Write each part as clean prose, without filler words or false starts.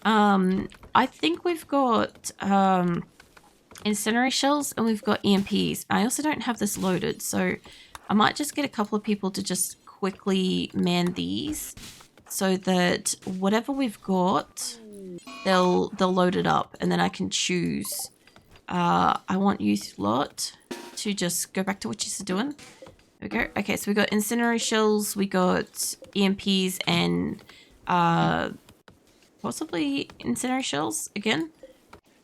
I think we've got incendiary shells and we've got EMPs. I also don't have this loaded, so I might just get a couple of people to just quickly man these so that whatever we've got, they'll load it up and then I can choose. I want you lot to just go back to what you're doing. There we go. Okay, so we got incendiary shells, we got EMPs and possibly incendiary shells again.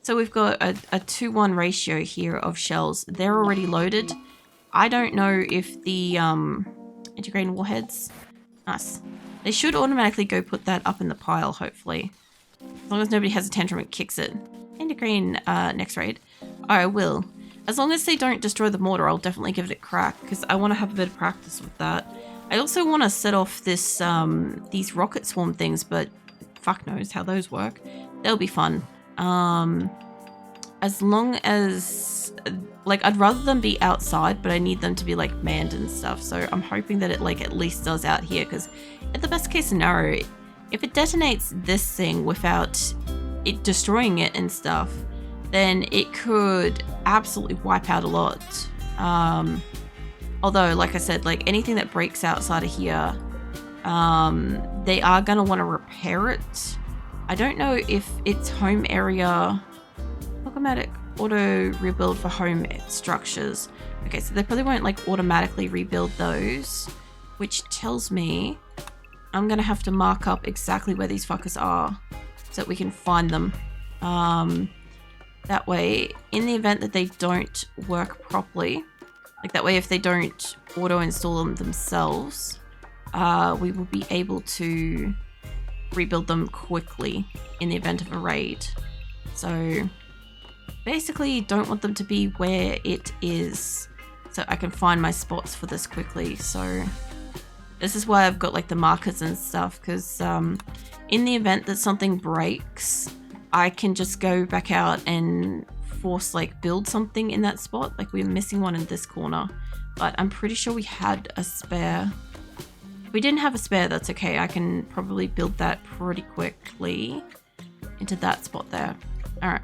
So we've got a 2-1 ratio here of shells. They're already loaded. I don't know if the integrating warheads, nice. They should automatically go put that up in the pile, hopefully. As long as nobody has a tantrum, it kicks it. Integrating next raid. I will. As long as they don't destroy the mortar, I'll definitely give it a crack because I want to have a bit of practice with that. I also want to set off this these rocket swarm things, but fuck knows how those work. They'll be fun. As long as, like, I'd rather them be outside, but I need them to be like manned and stuff. So I'm hoping that it like at least does out here because in the best case scenario, if it detonates this thing without it destroying it and stuff, then it could absolutely wipe out a lot. Although, like I said, like anything that breaks outside of here, they are going to want to repair it. I don't know if its home area... Automatic auto rebuild for home structures. Okay, so they probably won't like automatically rebuild those, which tells me I'm going to have to mark up exactly where these fuckers are so that we can find them. That way, in the event that they don't work properly, like that way if they don't auto-install them themselves, we will be able to rebuild them quickly in the event of a raid. So basically don't want them to be where it is so I can find my spots for this quickly. So this is why I've got like the markers and stuff, because in the event that something breaks, I can just go back out and force like build something in that spot. Like we're missing one in this corner, but I'm pretty sure we had a spare. If we didn't have a spare, that's okay. I can probably build that pretty quickly into that spot there. All right.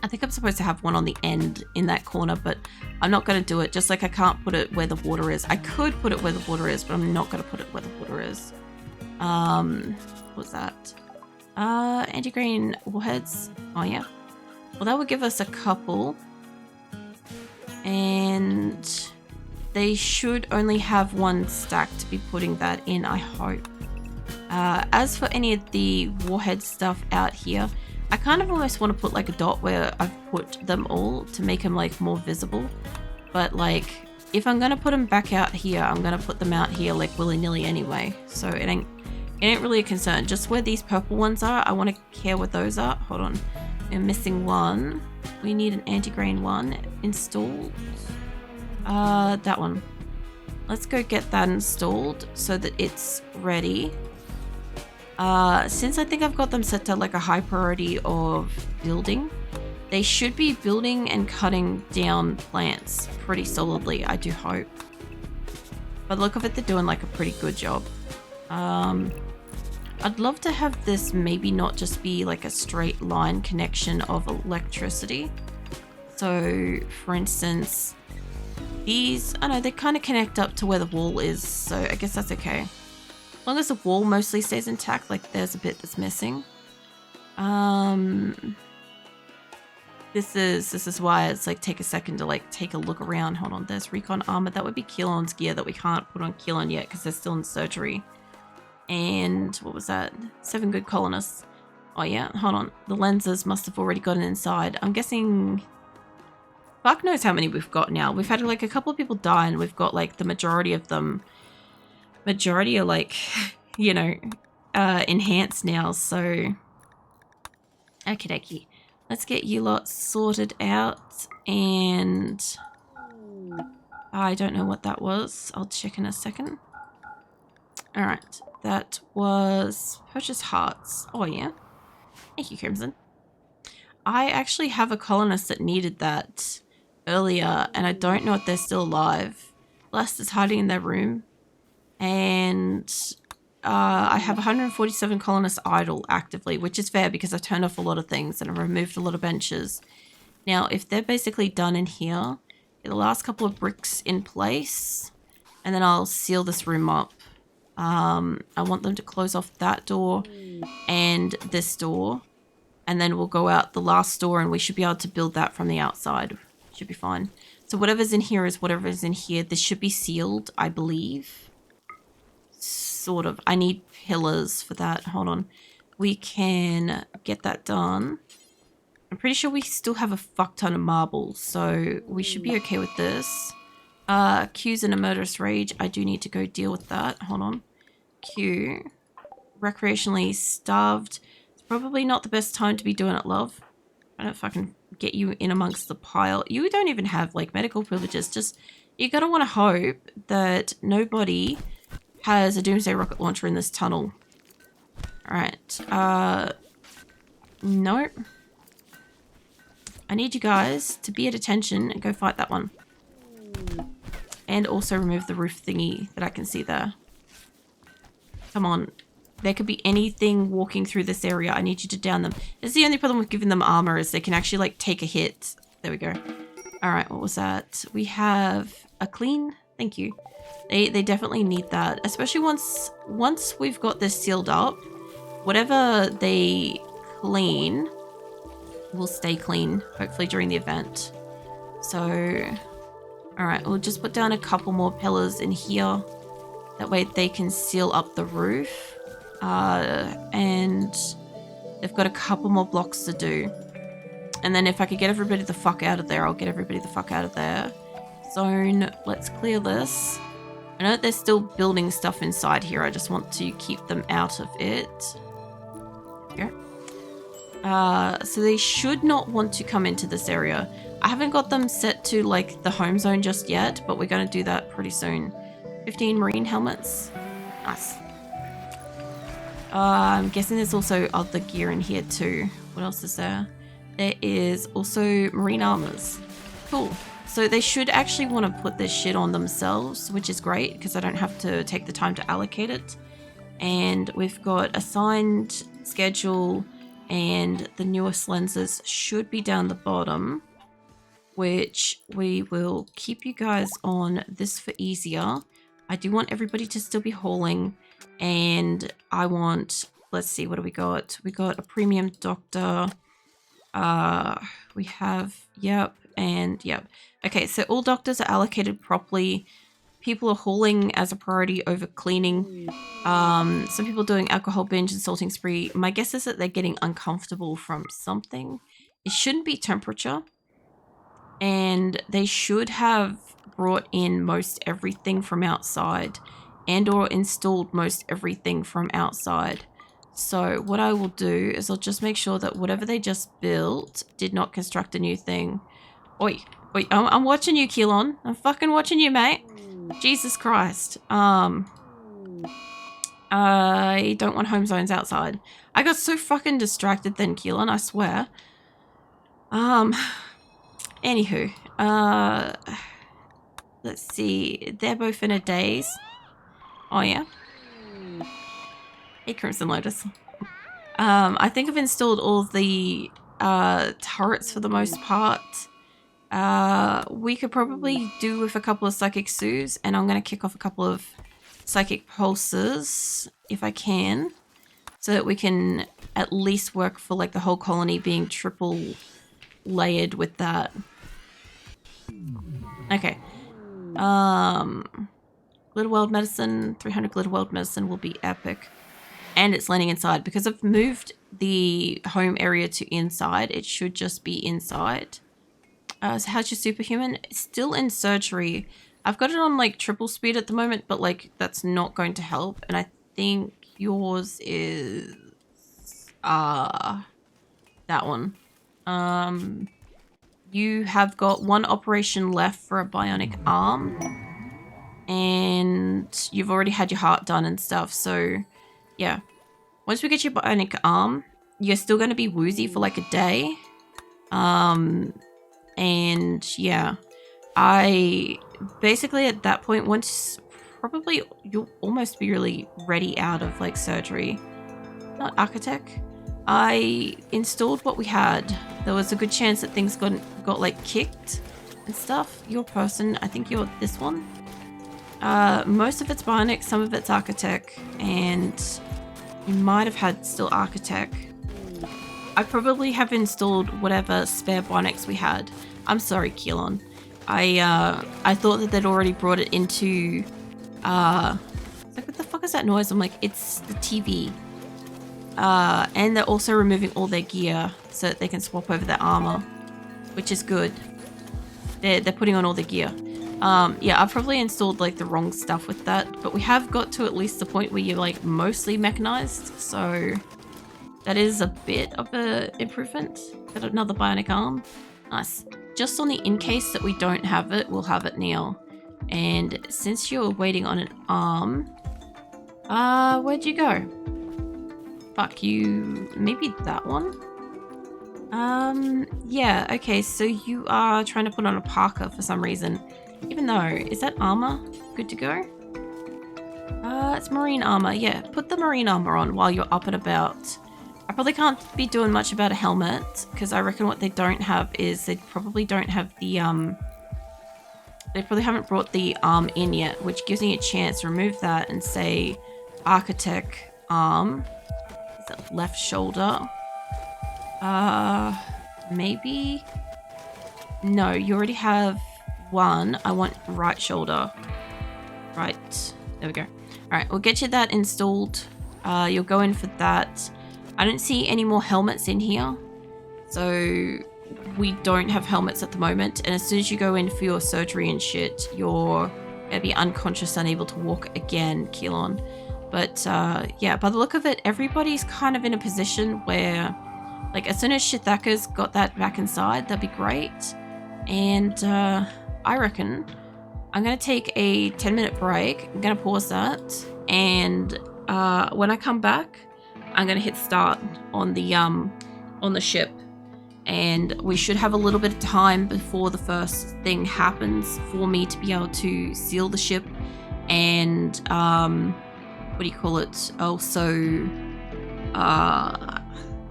I think I'm supposed to have one on the end in that corner, but I'm not going to do it. Just like I can't put it where the water is. I could put it where the water is, but I'm not going to put it where the water is. What's that? Anti-green warheads. Oh, yeah. Well, that would give us a couple. And they should only have one stack to be putting that in, I hope. As for any of the warhead stuff out here, I kind of almost want to put like a dot where I've put them all to make them like more visible. But like, if I'm going to put them back out here, I'm going to put them out here like willy-nilly anyway. So it ain't really a concern. Just where these purple ones are, I want to care what those are. Hold on. We're missing one. We need an anti-grain one installed. That one. Let's go get that installed so that it's ready. Since I think I've got them set to like a high priority of building, they should be building and cutting down plants pretty solidly, I do hope. By the look of it, they're doing like a pretty good job. I'd love to have this maybe not just be like a straight line connection of electricity. So, for instance, these, I know they kind of connect up to where the wall is, so I guess that's okay. As long as the wall mostly stays intact, like there's a bit that's missing. This is why it's like take a second to like take a look around. Hold on, there's recon armor. That would be Keelan's gear that we can't put on Keelan yet because they're still in surgery. And what was that? 7 good colonists. Oh yeah, hold on. The lenses must have already gotten inside. I'm guessing... Fuck knows how many we've got now. We've had like a couple of people die and we've got like the majority of them. Majority are like, you know, enhanced now, so... Okie dokie. Let's get you lot sorted out, and... I don't know what that was. I'll check in a second. Alright, that was purchase hearts. Oh yeah. Thank you, Crimson. I actually have a colonist that needed that earlier, and I don't know if they're still alive. Blast is hiding in their room. And I have 147 colonists idle actively, which is fair because I've turned off a lot of things and I've removed a lot of benches. Now, if they're basically done in here, get the last couple of bricks in place, and then I'll seal this room up. I want them to close off that door and this door, and then we'll go out the last door and we should be able to build that from the outside. Should be fine. So whatever's in here is whatever's in here. This should be sealed, I believe. Sort of. I need pillars for that. Hold on. We can get that done. I'm pretty sure we still have a fuck ton of marbles, so we should be okay with this. Q's in a murderous rage. I do need to go deal with that. Hold on. Q. Recreationally starved. It's probably not the best time to be doing it, love. I don't fucking get you in amongst the pile. You don't even have, like, medical privileges. Just, you gotta want to hope that nobody has a doomsday rocket launcher in this tunnel. Alright. Nope. I need you guys to be at attention and go fight that one. And also remove the roof thingy that I can see there. Come on. There could be anything walking through this area. I need you to down them. It's the only problem with giving them armor is they can actually, like, take a hit. There we go. Alright, what was that? We have a clean. Thank you. They definitely need that. Especially once we've got this sealed up, whatever they clean will stay clean, hopefully during the event. So, alright, we'll just put down a couple more pillars in here. That way they can seal up the roof. And they've got a couple more blocks to do. And then if I could get everybody the fuck out of there, I'll get everybody the fuck out of there. Zone, let's clear this. I know that they're still building stuff inside here. I just want to keep them out of it. Here. So they should not want to come into this area. I haven't got them set to, like, the home zone just yet, but we're going to do that pretty soon. 15 marine helmets. Nice. I'm guessing there's also other gear in here too. What else is there? There is also marine armors. Cool. So they should actually want to put this shit on themselves, which is great because I don't have to take the time to allocate it. And we've got assigned schedule, and the newest lenses should be down the bottom, which we will keep you guys on this for easier. I do want everybody to still be hauling, and I want, let's see, what do we got? We got a premium doctor. We have, yep, and yep. Okay, so all doctors are allocated properly. People are hauling as a priority over cleaning. Some people doing alcohol binge and salting spree. My guess is that they're getting uncomfortable from something. It shouldn't be temperature. And they should have brought in most everything from outside and or installed most everything from outside. So what I will do is I'll just make sure that whatever they just built did not construct a new thing. Oi, oi, I'm watching you, Keelan. I'm fucking watching you, mate. Jesus Christ. I don't want home zones outside. I got so fucking distracted then, Keelan, I swear. Anywho, let's see. They're both in a daze. Oh, yeah. Hey, Crimson Lotus. I think I've installed all the turrets for the most part. We could probably do with a couple of psychic sues, and I'm going to kick off a couple of psychic pulses if I can, so that we can at least work for like the whole colony being triple layered with that. Okay. Glitter World Medicine, 300 Glitter World Medicine will be epic. And it's landing inside. Because I've moved the home area to inside, it should just be inside. So how's your superhuman? It's still in surgery. I've got it on like triple speed at the moment, but like that's not going to help. And I think yours is that one. You have got one operation left for a bionic arm. And you've already had your heart done and stuff, so yeah. Once we get your bionic arm, you're still going to be woozy for like a day. And yeah, I basically at that point, once you'll almost be really ready out of like surgery. Not architect. I installed what we had. There was a good chance that things got like kicked and stuff. Your person, I think you're this one. Most of it's bionic, some of it's architect, and you might have had still architect. I probably have installed whatever spare bionics we had. I'm sorry, Keelan. I thought that they'd already brought it into like, what the fuck is that noise? I'm like, it's the TV. And they're also removing all their gear so that they can swap over their armor, which is good. They're putting on all their gear. Yeah, I've probably installed like the wrong stuff with that, but we have got to at least the point where you're like mostly mechanized, so that is a bit of a improvement. Got another bionic arm. Nice. Just on the in case that we don't have it, we'll have it now. And since you're waiting on an arm, where'd you go? Fuck you. Maybe that one? Yeah, okay, so you are trying to put on a parka for some reason. Even though, is that armor good to go? It's marine armor. Yeah, put the marine armor on while you're up and about. I probably can't be doing much about a helmet, because I reckon what they don't have is they probably don't have the, they probably haven't brought the arm in yet, which gives me a chance to remove that and say architect arm. Is that left shoulder? Maybe? No, you already have one. I want right shoulder. Right. There we go. Alright, we'll get you that installed. You'll go in for that. I don't see any more helmets in here. So we don't have helmets at the moment. And as soon as you go in for your surgery and shit, you're gonna be unconscious, unable to walk again, Keelan. But yeah, by the look of it, everybody's kind of in a position where, like, as soon as Shithaka's got that back inside, that'd be great. And I reckon I'm going to take a 10-minute break. I'm going to pause that. And when I come back, I'm going to hit start on the ship. And we should have a little bit of time before the first thing happens for me to be able to seal the ship and, what do you call it? Also, I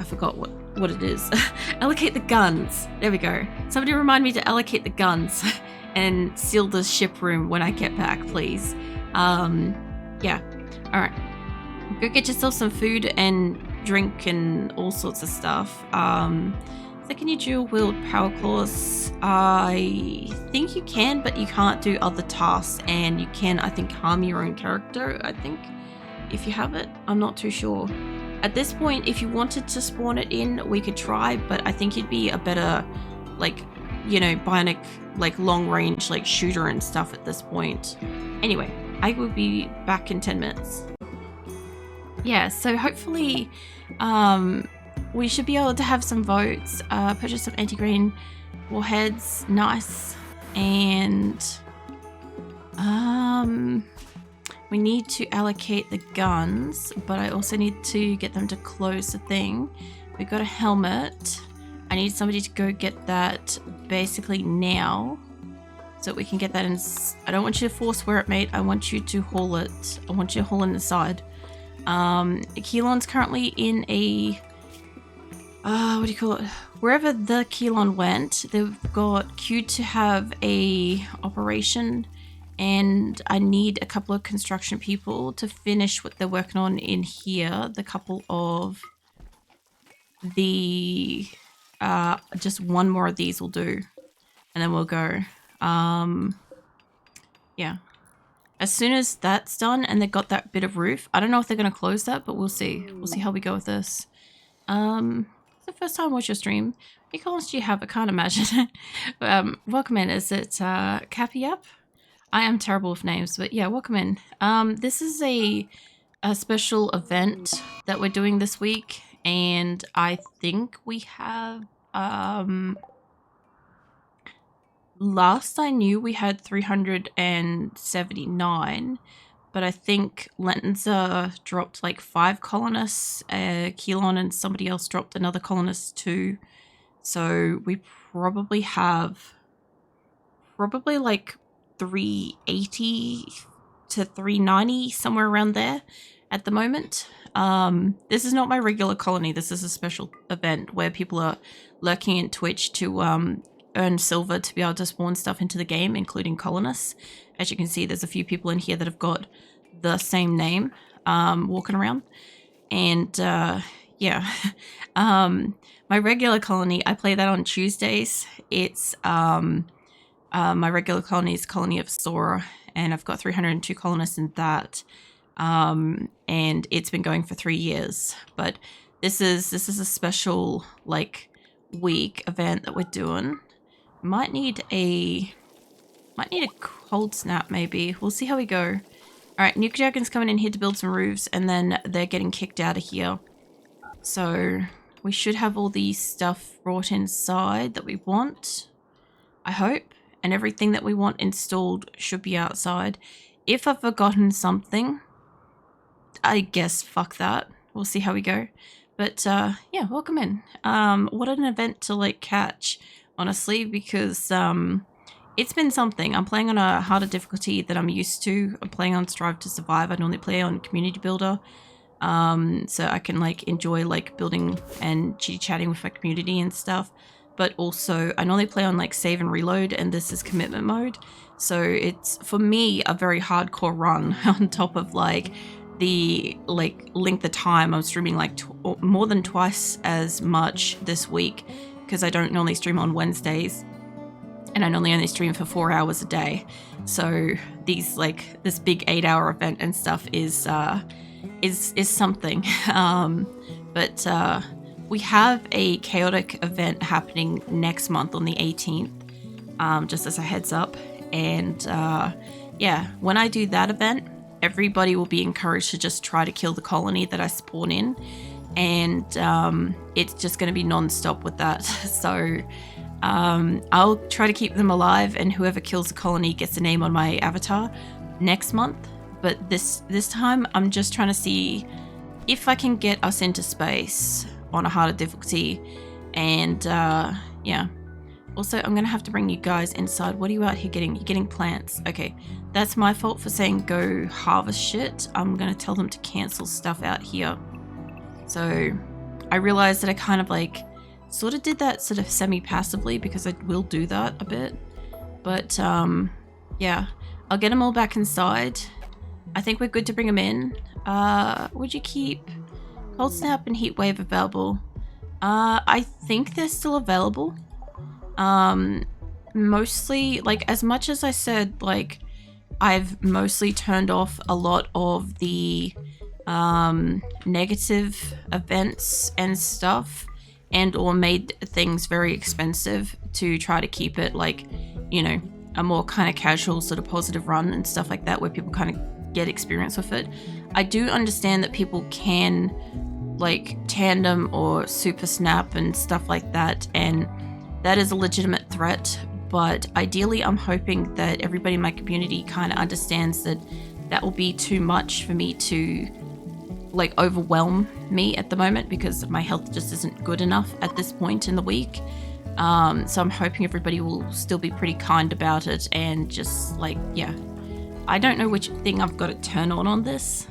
forgot what it is. Allocate the guns. There we go. Somebody remind me to allocate the guns and seal the ship room when I get back, please. Yeah. All right. Go get yourself some food and drink and all sorts of stuff. So can you dual wield power claws? I think you can, but you can't do other tasks, and you can, I think, harm your own character, I think, if you have it. I'm not too sure. At this point, if you wanted to spawn it in, we could try, but I think you'd be a better, like, you know, bionic, like, long-range, like, shooter and stuff at this point. Anyway, I will be back in 10 minutes. Yeah, so hopefully, we should be able to have some votes, purchase some anti-grain warheads, nice, and, we need to allocate the guns, but I also need to get them to close the thing. We've got a helmet. I need somebody to go get that basically now so that we can get that in. I don't want you to force wear it, mate. I want you to haul it. I want you to haul it inside. Keelan's currently in a, what do you call it? Wherever the Keelan went, they've got queued to have a operation. And I need a couple of construction people to finish what they're working on in here. The couple of the, just one more of these will do. And then we'll go. Yeah. As soon as that's done and they've got that bit of roof, I don't know if they're going to close that, but we'll see. We'll see how we go with this. It's the first time I watch your stream. How many colors do you have? I can't imagine it. Welcome in. Is it Cappy Up? I am terrible with names, but yeah, welcome in. This is a special event that we're doing this week, and I think we have, last I knew we had 379, but I think Lenza dropped like 5 colonists, Keelan and somebody else dropped another colonist too, so we probably have, like 380 to 390, somewhere around there at the moment. This is not my regular colony. This is a special event where people are lurking in Twitch to earn silver to be able to spawn stuff into the game, including colonists. As you can see, there's a few people in here that have got the same name walking around. And yeah, my regular colony, I play that on Tuesdays. It's my regular colony is Colony of Sora, and I've got 302 colonists in that. And it's been going for 3 years. But this is a special like week event that we're doing. Might need a cold snap maybe. We'll see how we go. Alright, Nuke Dragon's coming in here to build some roofs, and then they're getting kicked out of here. So we should have all the stuff brought inside that we want, I hope. And everything that we want installed should be outside. If I've forgotten something, I guess fuck that. We'll see how we go. But yeah, welcome in. What an event to like catch, honestly, because it's been something. I'm playing on a harder difficulty that I'm used to. I'm playing on Strive to Survive. I normally play on Community Builder. So I can like enjoy like building and chitty-chatting with my community and stuff. But also I normally play on like save and reload, and this is commitment mode. So it's, for me, a very hardcore run on top of like the like length of time. I'm streaming like more than twice as much this week because I don't normally stream on Wednesdays. And I normally only stream for 4 hours a day. So these like this big 8-hour event and stuff is something. But we have a chaotic event happening next month on the 18th, just as a heads up. And yeah, when I do that event, everybody will be encouraged to just try to kill the colony that I spawn in. And it's just going to be non-stop with that. So I'll try to keep them alive, and whoever kills the colony gets a name on my avatar next month. But this time I'm just trying to see if I can get us into space on a harder difficulty. And yeah, also I'm gonna have to bring you guys inside. What are you out here getting? You're getting plants. Okay, that's my fault for saying go harvest shit. I'm gonna tell them to cancel stuff out here. So I realized that I kind of like sort of did that sort of semi-passively, because I will do that a bit. But yeah, I'll get them all back inside. I think we're good to bring them in. Would you keep Cold Snap and Heat Wave available? I think they're still available. Mostly, like, as much as I said, like, I've mostly turned off a lot of the negative events and stuff, and or made things very expensive to try to keep it like, you know, a more kind of casual sort of positive run and stuff like that, where people kind of get experience with it. I do understand that people can like tandem or super snap and stuff like that, and that is a legitimate threat. But ideally I'm hoping that everybody in my community kind of understands that that will be too much for me to like overwhelm me at the moment, because my health just isn't good enough at this point in the week. So I'm hoping everybody will still be pretty kind about it, and just like, yeah, I don't know which thing I've got to turn on this.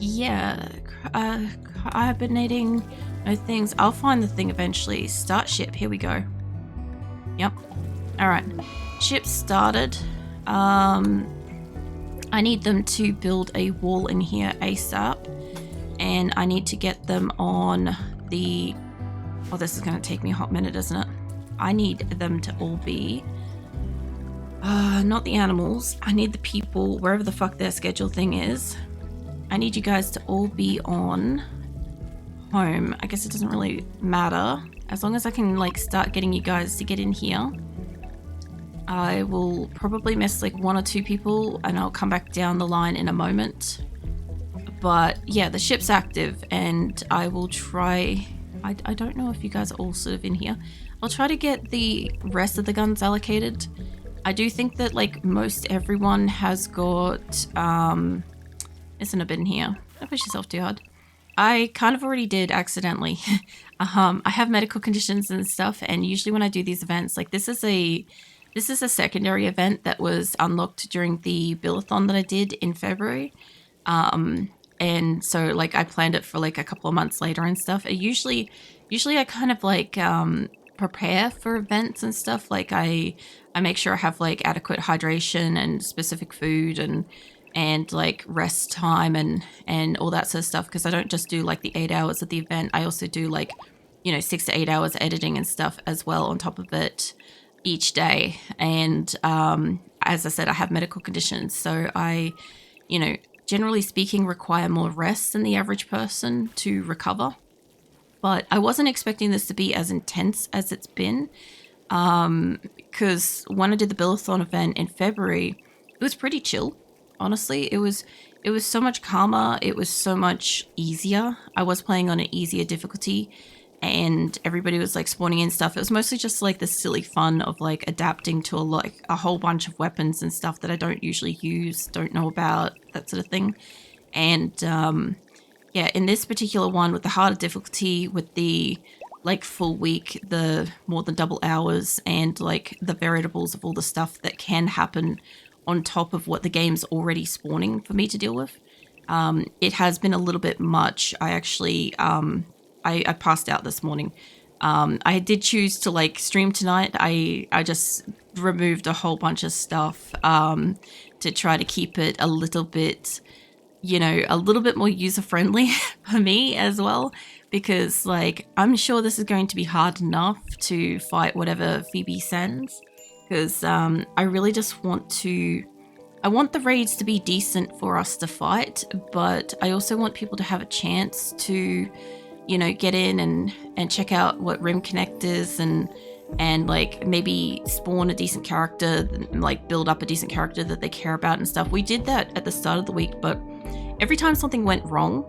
Yeah, hibernating, no things. I'll find the thing eventually. Start ship, here we go. Yep. All right, ship started. I need them to build a wall in here ASAP, and I need to get them on the, oh, this is going to take me a hot minute, isn't it? I need them to all be, not the animals, I need the people, wherever the fuck their schedule thing is. I need you guys to all be on home. I guess it doesn't really matter, as long as I can like start getting you guys to get in here. I will probably miss like 1 or 2 people, and I'll come back down the line in a moment. But yeah, the ship's active, and I will try, I don't know if you guys are all sort of in here. I'll try to get the rest of the guns allocated. I do think that like most everyone has got, isn't a bit in here. Don't push yourself too hard. I kind of already did accidentally. I have medical conditions and stuff, and usually when I do these events, like this is a This is a secondary event that was unlocked during the build-a-thon that I did in February. And so like I planned it for like a couple of months later and stuff. Usually I kind of like prepare for events and stuff. Like I make sure I have like adequate hydration and specific food and like rest time and all that sort of stuff, because I don't just do like the 8 hours of the event. I also do like, you know, 6 to 8 hours editing and stuff as well on top of it each day. And as I said, I have medical conditions, so I, you know, generally speaking, require more rest than the average person to recover. But I wasn't expecting this to be as intense as it's been, because when I did the build-a-thon event in February, it was pretty chill. Honestly, it was so much calmer. It was so much easier. I was playing on an easier difficulty, and everybody was like spawning in stuff. It was mostly just like the silly fun of like adapting to a whole bunch of weapons and stuff that I don't usually use, don't know about, that sort of thing. And yeah, in this particular one with the harder difficulty, with the like full week, the more than double hours, and like the variables of all the stuff that can happen on top of what the game's already spawning for me to deal with, it has been a little bit much. I actually I passed out this morning. I did choose to like stream tonight. I just removed a whole bunch of stuff to try to keep it a little bit, you know, a little bit more user friendly for me as well, because like I'm sure this is going to be hard enough to fight whatever Phoebe sends, because I really just want the raids to be decent for us to fight, but I also want people to have a chance to, you know, get in and check out what Rimconnect is and like maybe spawn a decent character, like build up a decent character that they care about and stuff. We did that at the start of the week, but every time something went wrong,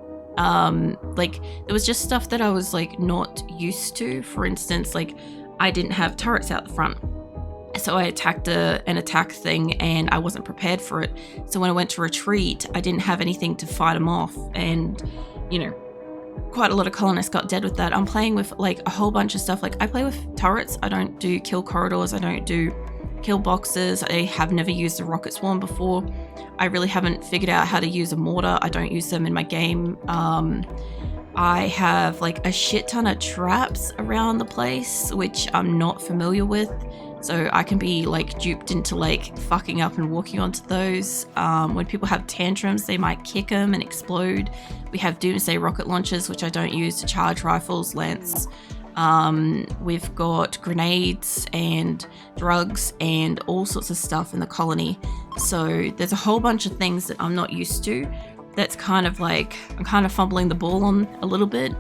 like there was just stuff that I was like not used to. For instance, like I didn't have turrets out the front, so I attacked an attack thing and I wasn't prepared for it. So when I went to retreat, I didn't have anything to fight them off, and you know, quite a lot of colonists got dead with that. I'm playing with like a whole bunch of stuff. Like I play with turrets. I don't do kill corridors. I don't do kill boxes. I have never used a rocket swarm before. I really haven't figured out how to use a mortar. I don't use them in my game. I have like a shit ton of traps around the place, which I'm not familiar with. So I can be like duped into like fucking up and walking onto those. When people have tantrums, they might kick them and explode. We have doomsday rocket launchers, which I don't use to charge rifles, lance. We've got grenades and drugs and all sorts of stuff in the colony. So there's a whole bunch of things that I'm not used to. That's kind of like, I'm kind of fumbling the ball on a little bit,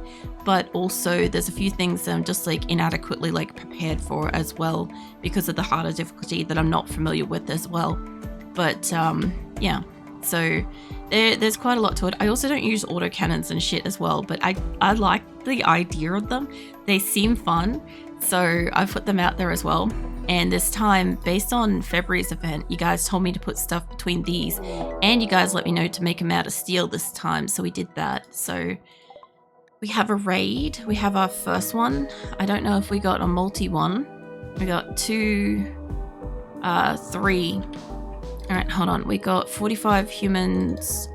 but also there's a few things that I'm just like inadequately like prepared for as well, because of the harder difficulty that I'm not familiar with as well. But yeah, so there's quite a lot to it. I also don't use autocannons and shit as well, but I like the idea of them. They seem fun, so I put them out there as well. And this time, based on February's event, you guys told me to put stuff between these, and you guys let me know to make them out of steel this time, so we did that. So we have a raid. We have our first one. I don't know if we got a multi one. We got 2, 3. All right, hold on. We got 45 humans,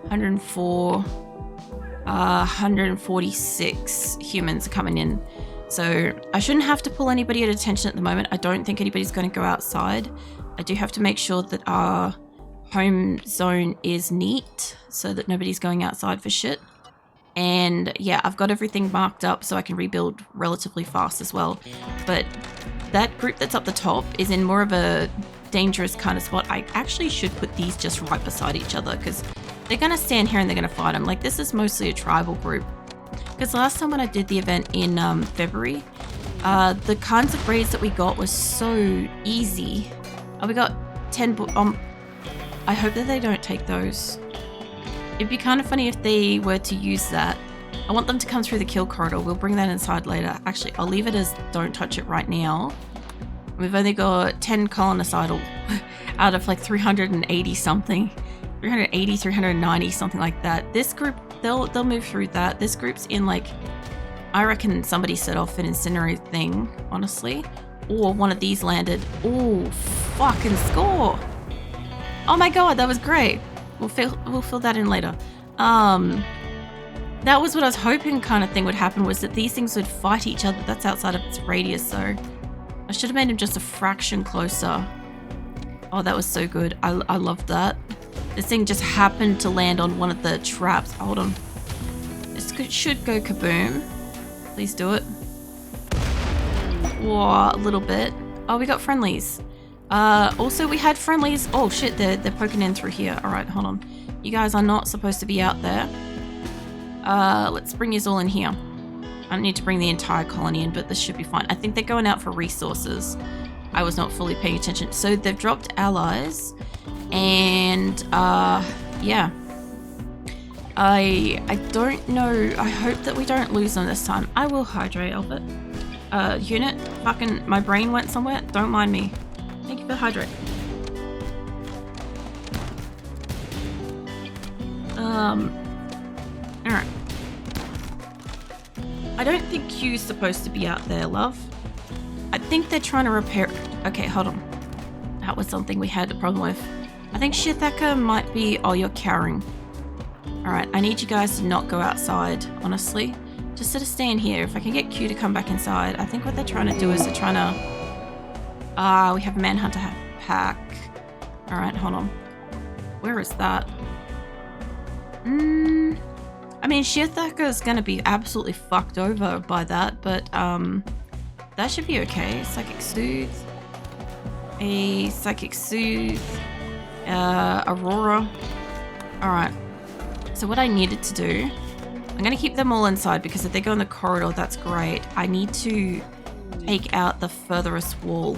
104, 146 humans coming in. So I shouldn't have to pull anybody at attention at the moment. I don't think anybody's going to go outside. I do have to make sure that our home zone is neat so that nobody's going outside for shit. And yeah, I've got everything marked up so I can rebuild relatively fast as well. But that group that's up the top is in more of a dangerous kind of spot. I actually should put these just right beside each other, because they're going to stand here and they're going to fight them. Like, this is mostly a tribal group. Because last time when I did the event in February, the kinds of raids that we got was so easy. We got 10 I hope that they don't take those. It'd be kind of funny if they were to use that. I want them to come through the kill corridor. We'll bring that inside later. Actually, I'll leave it as don't touch it right now. We've only got 10 colonists idle out of like 380 something. 380, 390, something like that. This group, they'll move through that. This group's in like, I reckon somebody set off an incendiary thing, honestly. or one of these landed. Oh, fucking score. Oh my god, that was great. We'll fill that in later. That was what I was hoping kind of thing would happen, was that these things would fight each other. That's outside of its radius, so I should have made him just a fraction closer. Oh, that was so good. I loved that. This thing just happened to land on one of the traps. Hold on. This should go kaboom. Please do it. Whoa, a little bit. Oh, we got friendlies. Also, we had friendlies. Oh, shit, they're poking in through here. All right, hold on. You guys are not supposed to be out there. Let's bring you all in here. I don't need to bring the entire colony in, but this should be fine. I think they're going out for resources. I was not fully paying attention. So they've dropped allies. And, yeah. I don't know. I hope that we don't lose them this time. I will hydrate, Albert. Unit, fucking, my brain went somewhere. Don't mind me. Thank you for hydrate. Alright. I don't think you're supposed to be out there, love. I think they're trying to repair it. Okay, hold on. That was something we had a problem with. I think Shithaka might be... Oh, you're cowering. Alright, I need you guys to not go outside, honestly. Just sort of stay in here. If I can get Q to come back inside. I think what they're trying to do is they're trying to... we have a Manhunter pack. Alright, hold on. Where is that? I mean, Shithaka is going to be absolutely fucked over by that, but that should be okay. Psychic Soothe. A Psychic Soothe. Aurora. Alright. So what I needed to do... I'm going to keep them all inside because if they go in the corridor, that's great. I need to take out the furthest wall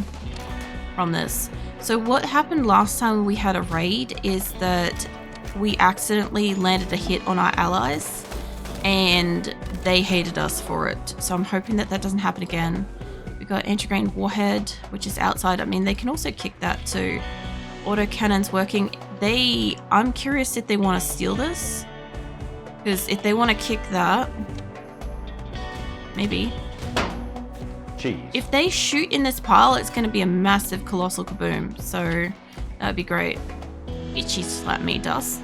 from this. So what happened last time we had a raid is that we accidentally landed a hit on our allies and they hated us for it. So I'm hoping that that doesn't happen again. We got anti-grain warhead, which is outside. I mean, they can also kick that too. Autocannons working. I'm curious if they want to steal this. Because if they want to kick that, maybe. Jeez. If they shoot in this pile, it's going to be a massive colossal kaboom. So that'd be great. Itchy slap me, dust.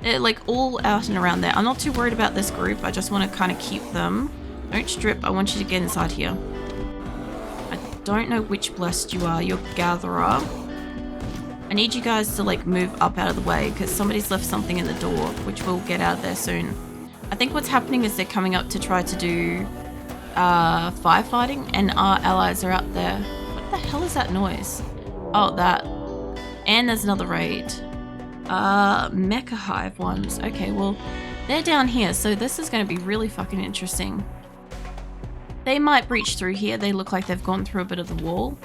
They're like all out and around there. I'm not too worried about this group. I just want to kind of keep them. Don't strip. I want you to get inside here. I don't know which blessed you are. You're gatherer. I need you guys to like move up out of the way because somebody's left something in the door, which we'll get out of there soon. I think what's happening is they're coming up to try to do firefighting and our allies are out there. What the hell is that noise? Oh, that. And there's another raid. Mecha Hive ones. Okay, well, they're down here, so this is going to be really fucking interesting. They might breach through here. They look like they've gone through a bit of the wall.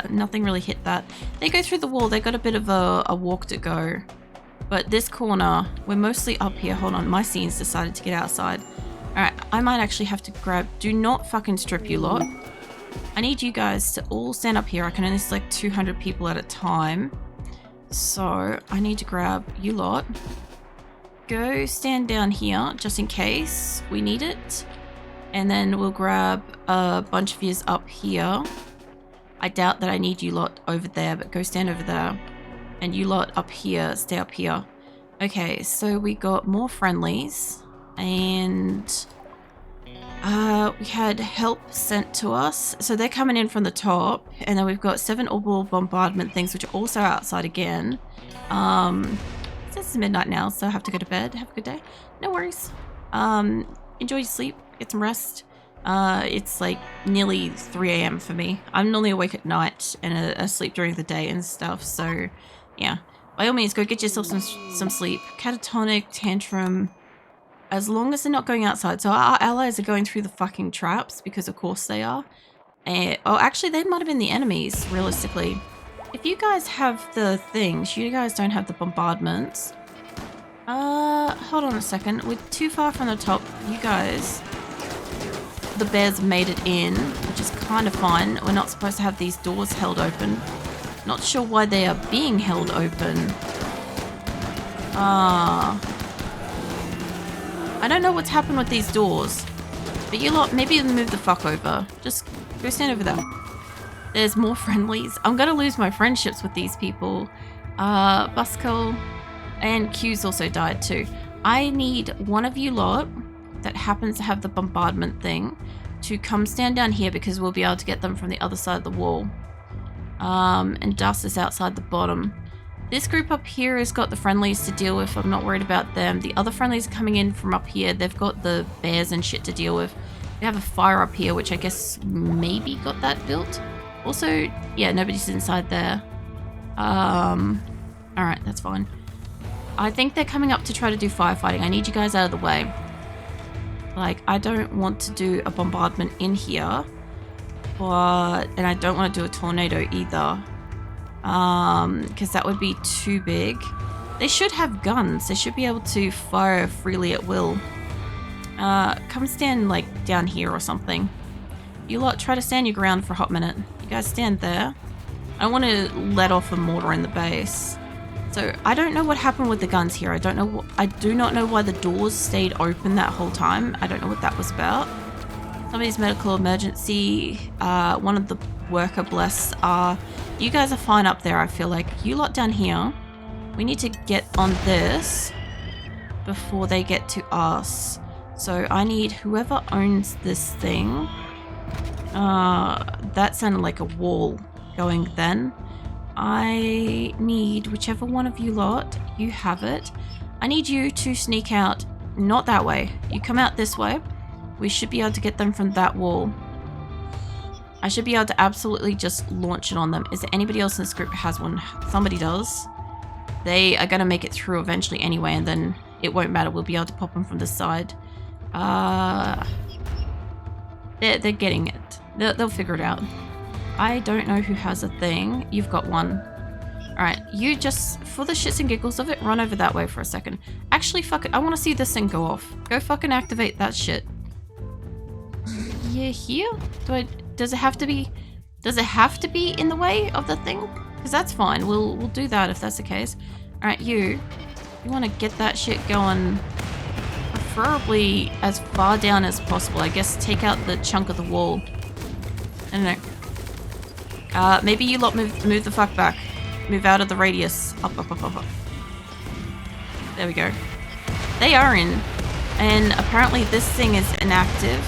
Nothing really hit that. They go through the wall. They got a bit of a walk to go. But this corner, we're mostly up here. Hold on, my scene's decided to get outside. Alright, I might actually have to grab... Do not fucking strip, you lot. I need you guys to all stand up here. I can only select 200 people at a time. So, I need to grab you lot. Go stand down here, just in case we need it. And then we'll grab a bunch of yous up here. I doubt that I need you lot over there, but go stand over there. And you lot up here, stay up here. Okay, so we got more friendlies. And we had help sent to us. So they're coming in from the top. And then we've got 7 orbital bombardment things, which are also outside again. It's midnight now, so I have to go to bed. Have a good day. No worries. Enjoy your sleep. Get some rest. It's like nearly 3 a.m. for me. I'm normally awake at night and asleep during the day and stuff. So, yeah. By all means, go get yourself some sleep. Catatonic, tantrum. As long as they're not going outside. So our allies are going through the fucking traps because of course they are. Oh, actually, they might have been the enemies, realistically. If you guys have the things, you guys don't have the bombardments. Hold on a second. We're too far from the top. You guys... The bears made it in, which is kind of fine. We're not supposed to have these doors held open. Not sure why they are being held open. I don't know what's happened with these doors. But you lot, maybe move the fuck over. Just go stand over there. There's more friendlies. I'm gonna lose my friendships with these people. Buskell and Q's also died too. I need one of you lot that happens to have the bombardment thing to come stand down here because we'll be able to get them from the other side of the wall. And Dust is outside the bottom. This group up here has got the friendlies to deal with. I'm not worried about them. The other friendlies are coming in from up here. They've got the bears and shit to deal with. We have a fire up here, which I guess maybe got that built. Also, yeah, nobody's inside there. Alright, that's fine. I think they're coming up to try to do firefighting. I need you guys out of the way. Like, I don't want to do a bombardment in here. And I don't want to do a tornado either. Because that would be too big. They should have guns. They should be able to fire freely at will. Come stand, like, down here or something. You lot, try to stand your ground for a hot minute. You guys stand there. I want to let off a mortar in the base. So, I don't know what happened with the guns here. I do not know why the doors stayed open that whole time. I don't know what that was about. Somebody's medical emergency. One of the worker bless. You guys are fine up there, I feel like. You lot down here. We need to get on this before they get to us. So I need whoever owns this thing. That sounded like a wall going then. I need whichever one of you lot, you have it. I need you to sneak out, not that way. You come out this way. We should be able to get them from that wall. I should be able to absolutely just launch it on them. Is there anybody else in this group who has one? Somebody does. They are going to make it through eventually anyway, and then it won't matter. We'll be able to pop them from the side. They're getting it. They'll figure it out. I don't know who has a thing. You've got one. Alright, you just, for the shits and giggles of it, run over that way for a second. Actually, fuck it. I want to see this thing go off. Go fucking activate that shit. Yeah, here? Does it have to be in the way of the thing? Because that's fine. We'll do that if that's the case. Alright, you want to get that shit going preferably as far down as possible. I guess take out the chunk of the wall. I don't know. Maybe you lot move the fuck back. Move out of the radius. Up. There we go. They are in. And apparently this thing is inactive.